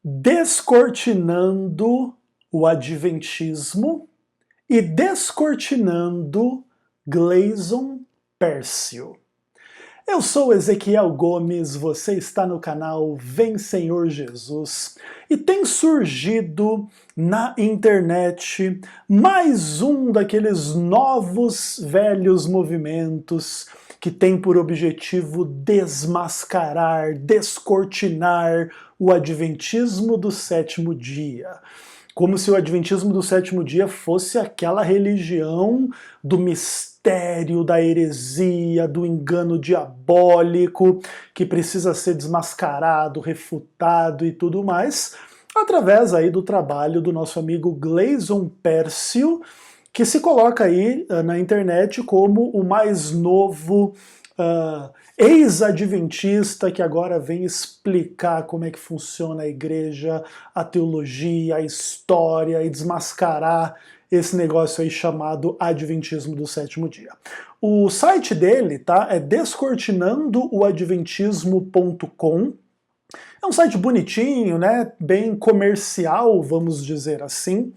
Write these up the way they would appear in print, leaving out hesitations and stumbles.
Descortinando o Adventismo e Descortinando Gleison Pércio. Eu sou Ezequiel Gomes, você está no canal Vem Senhor Jesus, e tem surgido na internet mais um daqueles novos velhos movimentos que tem por objetivo desmascarar, descortinar o Adventismo do sétimo dia. Como se o Adventismo do sétimo dia fosse aquela religião do mistério, da heresia, do engano diabólico, que precisa ser desmascarado, refutado e tudo mais, através aí do trabalho do nosso amigo Gleison Pércio, que se coloca aí na internet como o mais novo ex-adventista que agora vem explicar como é que funciona a igreja, a teologia, a história e desmascarar esse negócio aí chamado Adventismo do sétimo dia. O site dele, tá, é descortinandooadventismo.com. É um site bonitinho, né, bem comercial, vamos dizer assim.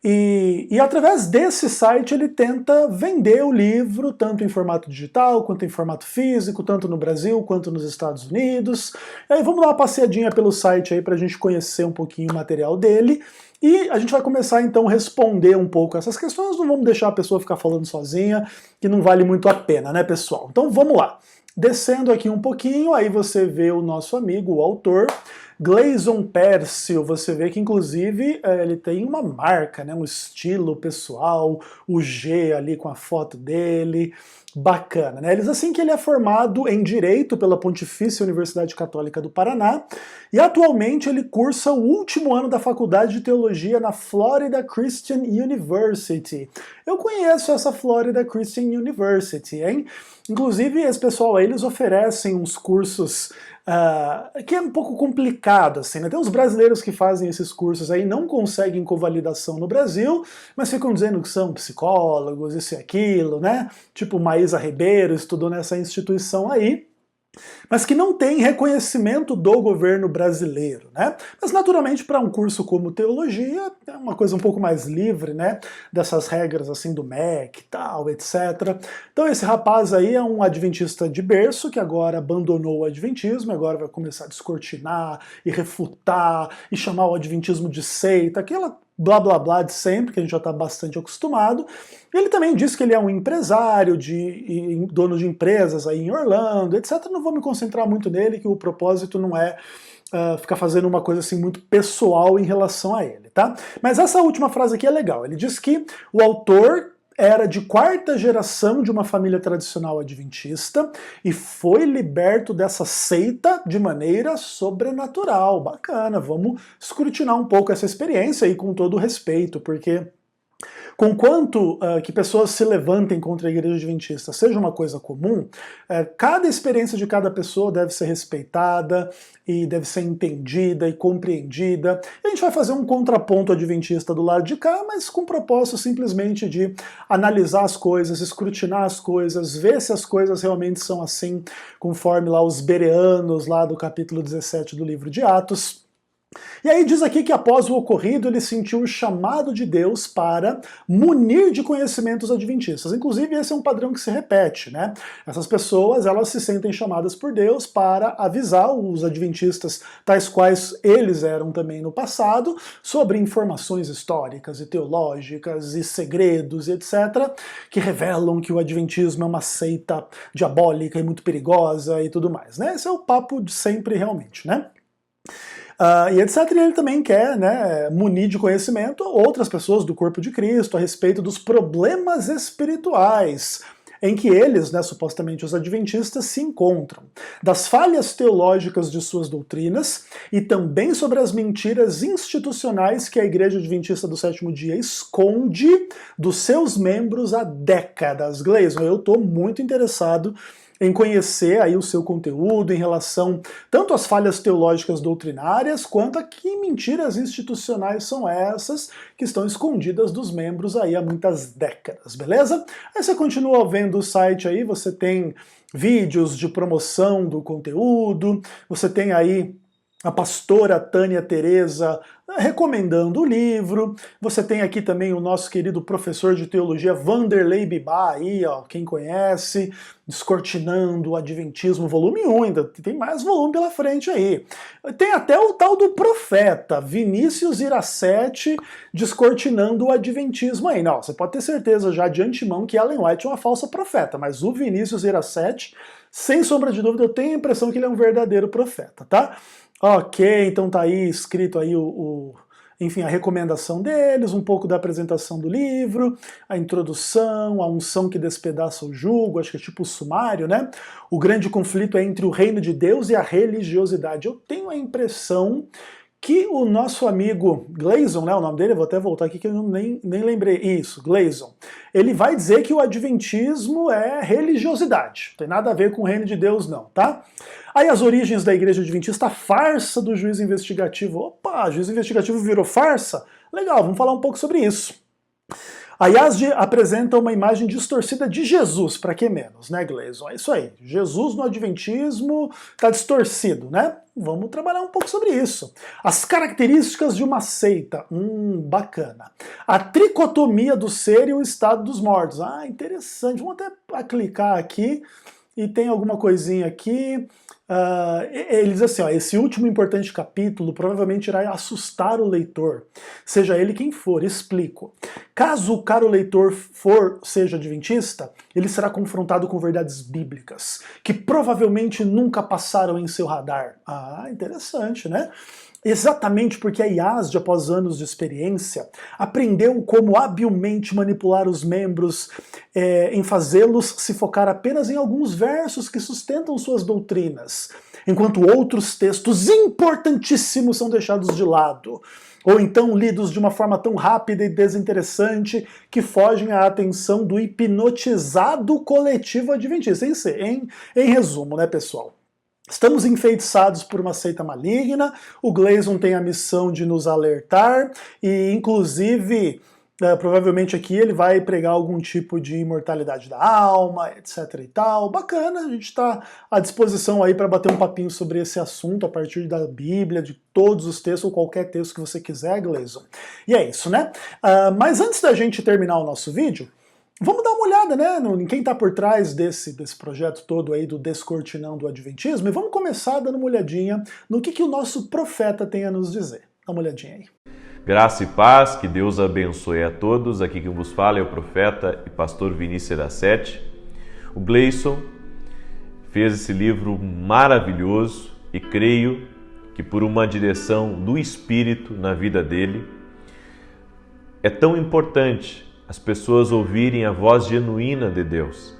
E através desse site ele tenta vender o livro, tanto em formato digital, quanto em formato físico, tanto no Brasil quanto nos Estados Unidos. E aí vamos dar uma passeadinha pelo site aí para a gente conhecer um pouquinho o material dele. E a gente vai começar então a responder um pouco essas questões, não vamos deixar a pessoa ficar falando sozinha, que não vale muito a pena, né, pessoal? Então vamos lá. Descendo aqui um pouquinho, aí você vê o nosso amigo, o autor, Gleison Pércio. Você vê que inclusive ele tem uma marca, né, um estilo pessoal, o G ali com a foto dele, bacana, né? Ele diz assim que ele é formado em Direito pela Pontifícia Universidade Católica do Paraná e atualmente ele cursa o último ano da Faculdade de Teologia na Florida Christian University. Eu conheço essa Florida Christian University, hein? Inclusive esse pessoal aí, eles oferecem uns cursos que é um pouco complicado, assim, né? Tem uns brasileiros que fazem esses cursos aí, não conseguem convalidação no Brasil, mas ficam dizendo que são psicólogos, isso e aquilo, né? Tipo Maísa Ribeiro estudou nessa instituição aí, mas que não tem reconhecimento do governo brasileiro, né? Mas naturalmente para um curso como teologia é uma coisa um pouco mais livre, né? Dessas regras assim do MEC e tal, etc. Então esse rapaz aí é um adventista de berço que agora abandonou o adventismo, agora vai começar a descortinar e refutar e chamar o adventismo de seita, aquela blá blá blá de sempre, que a gente já está bastante acostumado. Ele também diz que ele é um empresário, dono de empresas aí em Orlando, etc. Não vou me concentrar muito nele, que o propósito não é ficar fazendo uma coisa assim muito pessoal em relação a ele, tá? Mas essa última frase aqui é legal. Ele diz que o autor era de quarta geração de uma família tradicional adventista e foi liberto dessa seita de maneira sobrenatural. Bacana, vamos escrutinar um pouco essa experiência aí com todo o respeito, porque conquanto que pessoas se levantem contra a igreja adventista seja uma coisa comum, cada experiência de cada pessoa deve ser respeitada e deve ser entendida e compreendida. E a gente vai fazer um contraponto adventista do lado de cá, mas com o propósito simplesmente de analisar as coisas, escrutinar as coisas, ver se as coisas realmente são assim, conforme lá os bereanos lá do capítulo 17 do livro de Atos. E aí diz aqui que após o ocorrido ele sentiu o chamado de Deus para munir de conhecimentos adventistas. Inclusive esse é um padrão que se repete, né? Essas pessoas, elas se sentem chamadas por Deus para avisar os adventistas, tais quais eles eram também no passado, sobre informações históricas e teológicas e segredos e etc, que revelam que o adventismo é uma seita diabólica e muito perigosa e tudo mais, né? Esse é o papo de sempre realmente, né? E etc. E ele também quer, né, munir de conhecimento outras pessoas do corpo de Cristo a respeito dos problemas espirituais em que eles, né, supostamente os adventistas, se encontram, das falhas teológicas de suas doutrinas e também sobre as mentiras institucionais que a Igreja Adventista do Sétimo Dia esconde dos seus membros há décadas. Gleison, eu estou muito interessado em conhecer aí o seu conteúdo em relação tanto às falhas teológicas doutrinárias, quanto a que mentiras institucionais são essas que estão escondidas dos membros aí há muitas décadas, beleza? Aí você continua vendo o site aí, você tem vídeos de promoção do conteúdo, você tem aí a pastora Tânia Teresa recomendando o livro. Você tem aqui também o nosso querido professor de teologia Vanderlei Bibá, aí, ó, quem conhece, Descortinando o Adventismo, volume 1, ainda tem mais volume pela frente aí. Tem até o tal do profeta, Vinícius Iracete, Descortinando o Adventismo aí. Não, você pode ter certeza já de antemão que Ellen White é uma falsa profeta, mas o Vinícius Iracete, sem sombra de dúvida, eu tenho a impressão que ele é um verdadeiro profeta, tá? Ok, então tá aí escrito aí enfim, a recomendação deles, um pouco da apresentação do livro, a introdução, a unção que despedaça o jugo, acho que é tipo o sumário, né? O grande conflito é entre o reino de Deus e a religiosidade. Eu tenho a impressão que o nosso amigo Gleason, né, o nome dele, eu vou até voltar aqui que eu nem lembrei, isso, Gleason, ele vai dizer que o adventismo é religiosidade, não tem nada a ver com o reino de Deus não, tá? Aí as origens da igreja adventista, a farsa do juiz investigativo. Opa, juiz investigativo virou farsa? Legal, vamos falar um pouco sobre isso. A IASD apresenta uma imagem distorcida de Jesus, para que menos, né, Gleason? É isso aí, Jesus no adventismo está distorcido, né? Vamos trabalhar um pouco sobre isso. As características de uma seita, bacana. A tricotomia do ser e o estado dos mortos. Ah, interessante, vamos até clicar aqui e tem alguma coisinha aqui. Ele diz assim, ó, esse último importante capítulo provavelmente irá assustar o leitor, seja ele quem for, explico. Caso o caro leitor seja adventista, ele será confrontado com verdades bíblicas, que provavelmente nunca passaram em seu radar. Ah, interessante, né? Exatamente porque a IASD, após anos de experiência, aprendeu como habilmente manipular os membros em fazê-los se focar apenas em alguns versos que sustentam suas doutrinas, enquanto outros textos importantíssimos são deixados de lado, ou então lidos de uma forma tão rápida e desinteressante que fogem à atenção do hipnotizado coletivo adventista. Em resumo, né, pessoal? Estamos enfeitiçados por uma seita maligna, o Gleason tem a missão de nos alertar e, inclusive, provavelmente aqui ele vai pregar algum tipo de imortalidade da alma, etc e tal. Bacana, a gente está à disposição aí para bater um papinho sobre esse assunto a partir da Bíblia, de todos os textos, ou qualquer texto que você quiser, Gleason. E é isso, né? Mas antes da gente terminar o nosso vídeo, vamos dar uma olhada, né, em quem está por trás desse projeto todo aí do Descortinando o Adventismo, e vamos começar dando uma olhadinha no que o nosso profeta tem a nos dizer. Dá uma olhadinha aí. Graça e paz, que Deus abençoe a todos. Aqui quem vos fala é o profeta e pastor Vinícius Iracete. O Gleason fez esse livro maravilhoso e creio que por uma direção do Espírito na vida dele, é tão importante as pessoas ouvirem a voz genuína de Deus.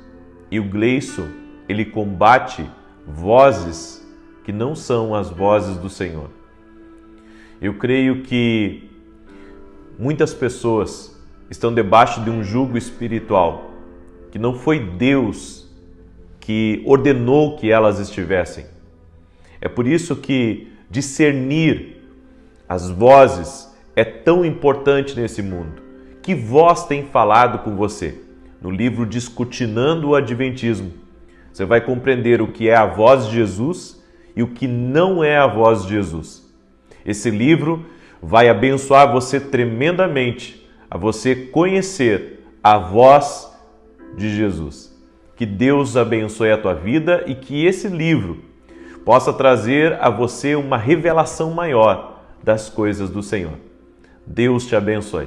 E o Gleason, ele combate vozes que não são as vozes do Senhor. Eu creio que muitas pessoas estão debaixo de um jugo espiritual que não foi Deus que ordenou que elas estivessem. É por isso que discernir as vozes é tão importante nesse mundo. Que voz tem falado com você? No livro Descortinando o Adventismo, você vai compreender o que é a voz de Jesus e o que não é a voz de Jesus. Esse livro vai abençoar você tremendamente a você conhecer a voz de Jesus. Que Deus abençoe a tua vida e que esse livro possa trazer a você uma revelação maior das coisas do Senhor. Deus te abençoe.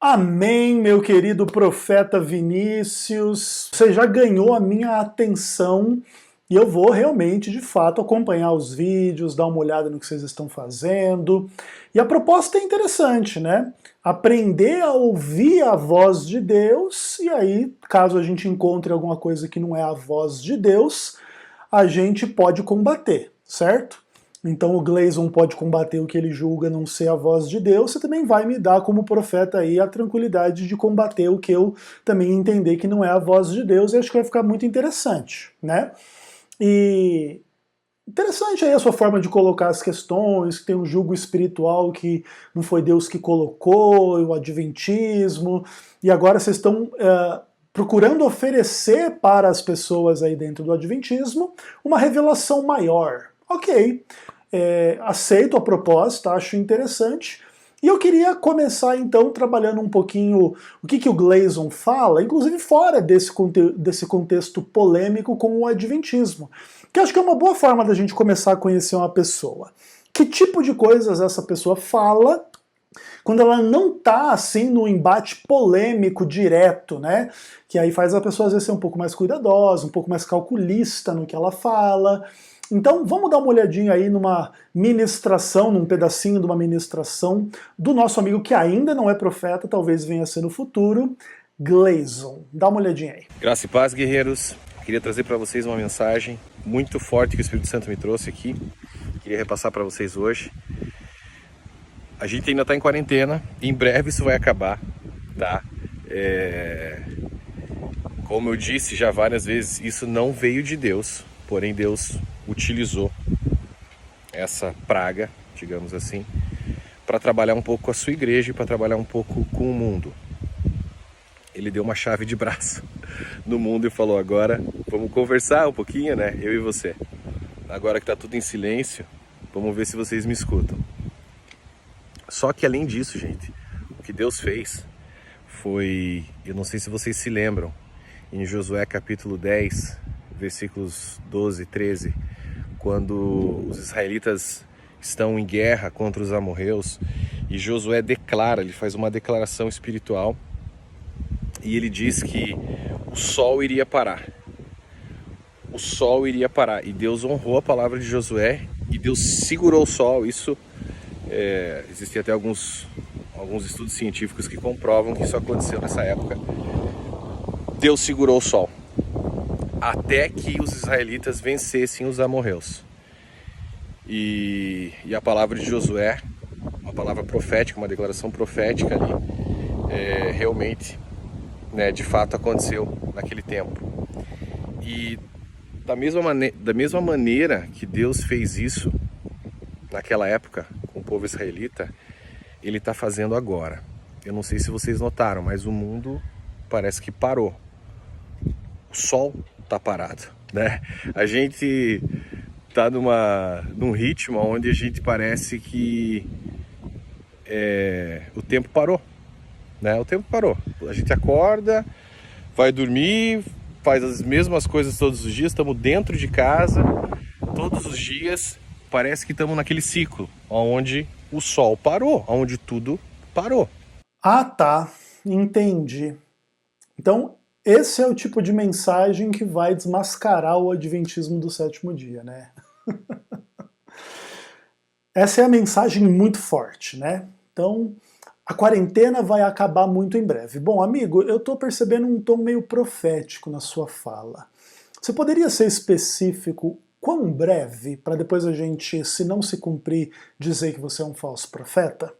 Amém, meu querido profeta Vinícius. Você já ganhou a minha atenção e eu vou realmente, de fato, acompanhar os vídeos, dar uma olhada no que vocês estão fazendo. E a proposta é interessante, né? Aprender a ouvir a voz de Deus e aí, caso a gente encontre alguma coisa que não é a voz de Deus, a gente pode combater, certo? Então o Gleason pode combater o que ele julga não ser a voz de Deus, você também vai me dar como profeta aí a tranquilidade de combater o que eu também entender que não é a voz de Deus, e acho que vai ficar muito interessante, né? E interessante aí a sua forma de colocar as questões, que tem um jugo espiritual que não foi Deus que colocou, o adventismo, e agora vocês estão procurando oferecer para as pessoas aí dentro do adventismo uma revelação maior. Ok, aceito a proposta, acho interessante. E eu queria começar então trabalhando um pouquinho o que o Gleason fala, inclusive fora desse contexto polêmico com o Adventismo, que acho que é uma boa forma da gente começar a conhecer uma pessoa. Que tipo de coisas essa pessoa fala quando ela não está assim no embate polêmico direto, né? Que aí faz a pessoa às vezes ser um pouco mais cuidadosa, um pouco mais calculista no que ela fala. Então vamos dar uma olhadinha aí numa ministração, num pedacinho de uma ministração do nosso amigo que ainda não é profeta, talvez venha a ser no futuro, Gleason. Dá uma olhadinha aí. Graça e paz, guerreiros. Queria trazer para vocês uma mensagem muito forte que o Espírito Santo me trouxe aqui. Queria repassar para vocês hoje. A gente ainda está em quarentena, em breve isso vai acabar, tá? Como eu disse já várias vezes, isso não veio de Deus, porém Deus utilizou essa praga, digamos assim, para trabalhar um pouco com a sua igreja e para trabalhar um pouco com o mundo. Ele deu uma chave de braço no mundo e falou: agora vamos conversar um pouquinho, né? Eu e você. Agora que está tudo em silêncio, vamos ver se vocês me escutam. Só que além disso, gente, o que Deus fez foi, eu não sei se vocês se lembram, em Josué capítulo 10, versículos 12 e 13, quando os israelitas estão em guerra contra os amorreus, e Josué declara, ele faz uma declaração espiritual, e ele diz que o sol iria parar. O sol iria parar, e Deus honrou a palavra de Josué, e Deus segurou o sol. Isso existem até alguns estudos científicos que comprovam que isso aconteceu nessa época. Deus segurou o sol até que os israelitas vencessem os amorreus. E a palavra de Josué, uma palavra profética, uma declaração profética ali, realmente, né, de fato aconteceu naquele tempo. E da mesma maneira que Deus fez isso naquela época com o povo israelita, ele está fazendo agora. Eu não sei se vocês notaram, mas o mundo parece que parou. O sol está parado, né? A gente está num ritmo onde a gente parece que o tempo parou, né? O tempo parou. A gente acorda, vai dormir, faz as mesmas coisas todos os dias, estamos dentro de casa todos os dias. Parece que estamos naquele ciclo, onde o sol parou, onde tudo parou. Ah, tá. Entendi. Então, esse é o tipo de mensagem que vai desmascarar o adventismo do sétimo dia, né? Essa é a mensagem muito forte, né? Então, a quarentena vai acabar muito em breve. Bom, amigo, eu estou percebendo um tom meio profético na sua fala. Você poderia ser específico quão breve, para depois a gente, se não se cumprir, dizer que você é um falso profeta?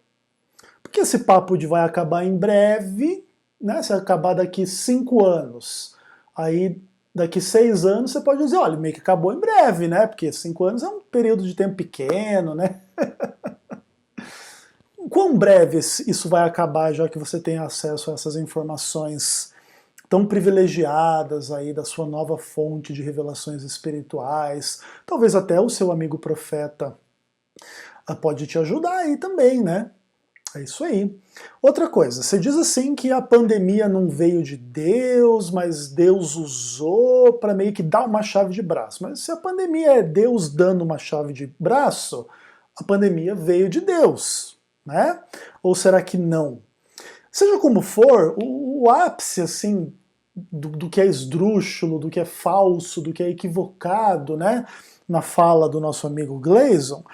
Porque esse papo de vai acabar em breve, né? Se acabar daqui 5 anos, aí daqui 6 anos você pode dizer, olha, meio que acabou em breve, né? Porque 5 anos é um período de tempo pequeno, né? Quão breve isso vai acabar, já que você tem acesso a essas informações tão privilegiadas aí da sua nova fonte de revelações espirituais? Talvez até o seu amigo profeta pode te ajudar aí também, né? É isso aí. Outra coisa, você diz assim que a pandemia não veio de Deus, mas Deus usou para meio que dar uma chave de braço. Mas se a pandemia é Deus dando uma chave de braço, a pandemia veio de Deus, né? Ou será que não? Seja como for, o ápice assim do que é esdrúxulo, do que é falso, do que é equivocado, né, na fala do nosso amigo Gleason,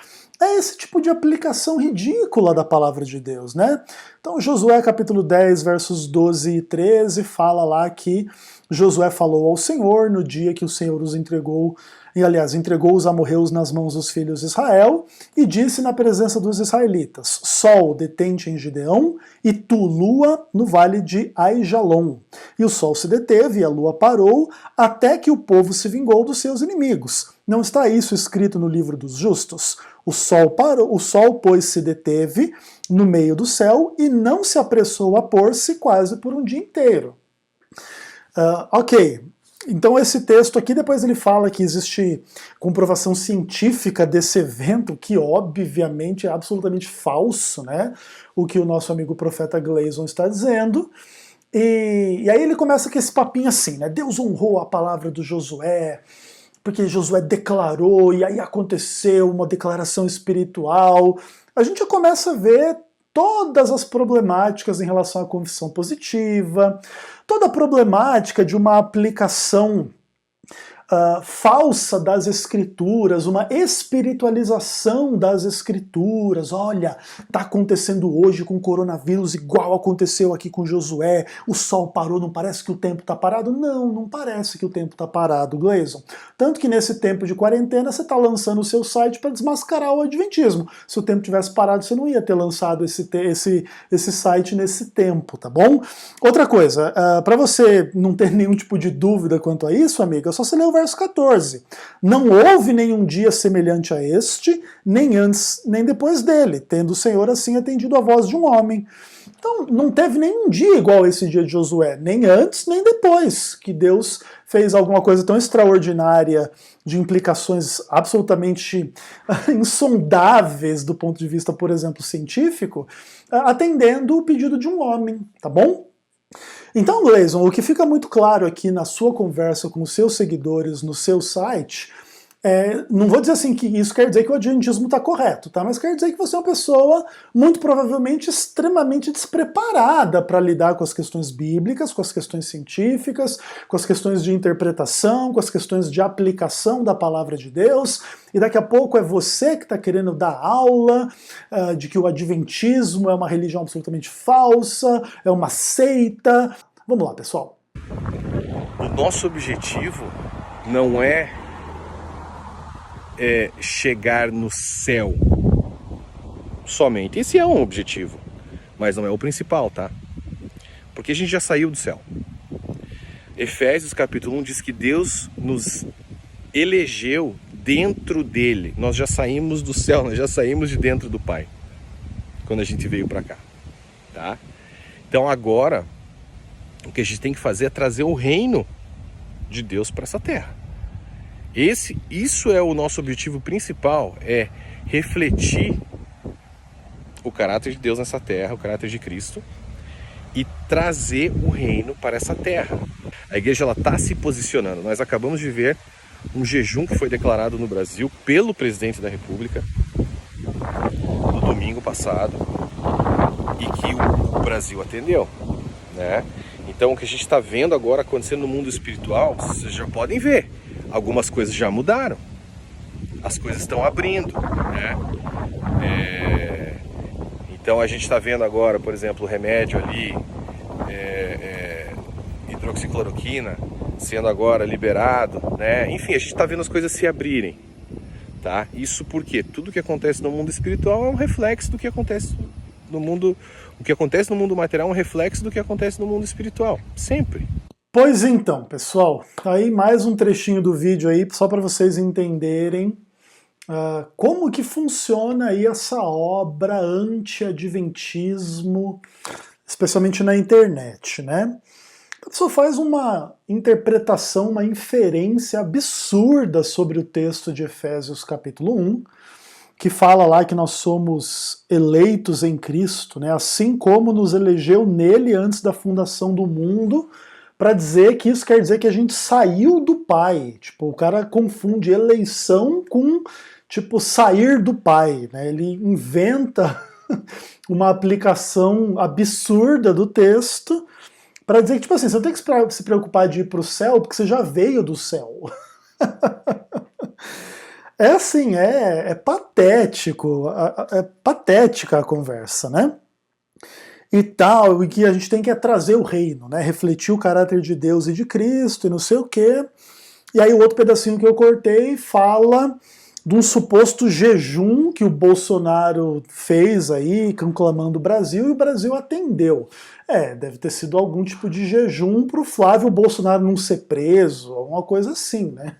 é esse tipo de aplicação ridícula da palavra de Deus, né? Então Josué capítulo 10, versos 12 e 13, fala lá que Josué falou ao Senhor no dia que o Senhor os entregou, e aliás, entregou os amorreus nas mãos dos filhos de Israel, e disse na presença dos israelitas, Sol, detente em Gideão, e tu, lua, no vale de Aijalon. E o sol se deteve, e a lua parou, até que o povo se vingou dos seus inimigos. Não está isso escrito no livro dos justos? O sol parou, o sol, pois, se deteve no meio do céu, e não se apressou a pôr-se quase por um dia inteiro. Ok, Então esse texto aqui, depois ele fala que existe comprovação científica desse evento, que obviamente é absolutamente falso, né? O que o nosso amigo profeta Gleison está dizendo. E aí ele começa com esse papinho assim, né? Deus honrou a palavra do Josué, porque Josué declarou, e aí aconteceu uma declaração espiritual. A gente já começa a ver todas as problemáticas em relação à confissão positiva, toda a problemática de uma aplicação falsa das escrituras, uma espiritualização das escrituras. Olha, está acontecendo hoje com o coronavírus igual aconteceu aqui com Josué, o sol parou, não parece que o tempo está parado? Não, não parece que o tempo está parado, Gleison. Tanto que nesse tempo de quarentena você está lançando o seu site para desmascarar o adventismo. Se o tempo tivesse parado, você não ia ter lançado esse site nesse tempo, tá bom? Outra coisa, para você não ter nenhum tipo de dúvida quanto a isso, amiga, é só você ler o verso 14. Não houve nenhum dia semelhante a este, nem antes nem depois dele, tendo o Senhor assim atendido a voz de um homem. Então não teve nenhum dia igual a esse dia de Josué, nem antes nem depois, que Deus fez alguma coisa tão extraordinária, de implicações absolutamente insondáveis do ponto de vista, por exemplo, científico, atendendo o pedido de um homem, tá bom? Então, Gleison, o que fica muito claro aqui na sua conversa com os seus seguidores no seu site, não vou dizer assim que isso quer dizer que o adventismo está correto, tá? Mas quer dizer que você é uma pessoa muito provavelmente extremamente despreparada para lidar com as questões bíblicas, com as questões científicas, com as questões de interpretação, com as questões de aplicação da palavra de Deus, e daqui a pouco é você que está querendo dar aula de que o adventismo é uma religião absolutamente falsa, é uma seita. Vamos lá, pessoal. O nosso objetivo não é chegar no céu somente. Esse é um objetivo, mas não é o principal, tá? Porque a gente já saiu do céu. Efésios capítulo 1 diz que Deus nos elegeu dentro dele. Nós já saímos do céu, nós já saímos de dentro do Pai quando a gente veio para cá, tá? Então agora o que a gente tem que fazer é trazer o reino de Deus para essa terra. Isso é o nosso objetivo principal, é refletir o caráter de Deus nessa terra, o caráter de Cristo, e trazer o reino para essa terra. A igreja está se posicionando. Nós acabamos de ver um jejum que foi declarado no Brasil pelo presidente da República no domingo passado e que o Brasil atendeu, né? Então o que a gente está vendo agora acontecendo no mundo espiritual, vocês já podem ver. Algumas coisas já mudaram, as coisas estão abrindo, né? Então a gente está vendo agora, por exemplo, o remédio ali, hidroxicloroquina, sendo agora liberado, né? Enfim, a gente está vendo as coisas se abrirem, tá? Isso porque tudo que acontece no mundo espiritual é um reflexo do que acontece no mundo. O que acontece no mundo material é um reflexo do que acontece no mundo espiritual, sempre. Pois então, pessoal, aí mais um trechinho do vídeo aí, só para vocês entenderem como que funciona aí essa obra anti-adventismo, especialmente na internet, né? A pessoa faz uma interpretação, uma inferência absurda sobre o texto de Efésios capítulo 1, que fala lá que nós somos eleitos em Cristo, né? Assim como nos elegeu nele antes da fundação do mundo, para dizer que isso quer dizer que a gente saiu do Pai. Tipo, o cara confunde eleição com, tipo, sair do Pai, né? Ele inventa uma aplicação absurda do texto para dizer que, tipo assim, você não tem que se preocupar de ir para o céu porque você já veio do céu. É assim, é patético, é patética a conversa, né? E tal, e que a gente tem que trazer o reino, né? Refletir o caráter de Deus e de Cristo e não sei o quê. E aí o outro pedacinho que eu cortei fala de um suposto jejum que o Bolsonaro fez aí, conclamando o Brasil, e o Brasil atendeu. Deve ter sido algum tipo de jejum para o Flávio Bolsonaro não ser preso, alguma coisa assim, né?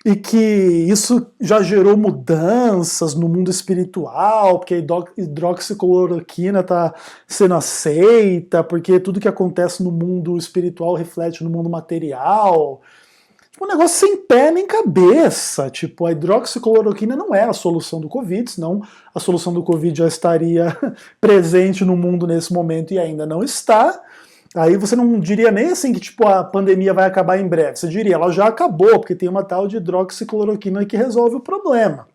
e que isso já gerou mudanças no mundo espiritual, porque a hidroxicloroquina está sendo aceita, porque tudo que acontece no mundo espiritual reflete no mundo material. Um negócio sem pé nem cabeça. Tipo, a hidroxicloroquina não é a solução do Covid, senão a solução do Covid já estaria presente no mundo nesse momento e ainda não está. Aí você não diria nem assim que tipo, a pandemia vai acabar em breve. Você diria, ela já acabou, porque tem uma tal de hidroxicloroquina que resolve o problema.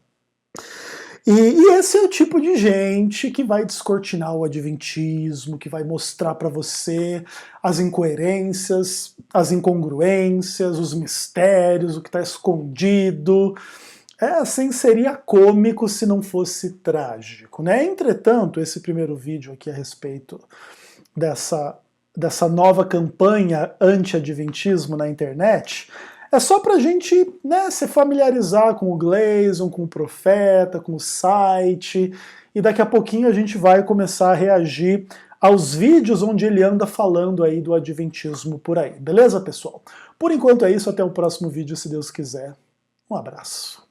E esse é o tipo de gente que vai descortinar o adventismo, que vai mostrar para você as incoerências, as incongruências, os mistérios, o que está escondido. Assim, seria cômico se não fosse trágico, né? Entretanto, esse primeiro vídeo aqui a respeito dessa nova campanha anti-adventismo na internet é só pra gente, né, se familiarizar com o Gleason, com o Profeta, com o site, e daqui a pouquinho a gente vai começar a reagir aos vídeos onde ele anda falando aí do adventismo por aí. Beleza, pessoal? Por enquanto é isso, até o próximo vídeo, se Deus quiser. Um abraço.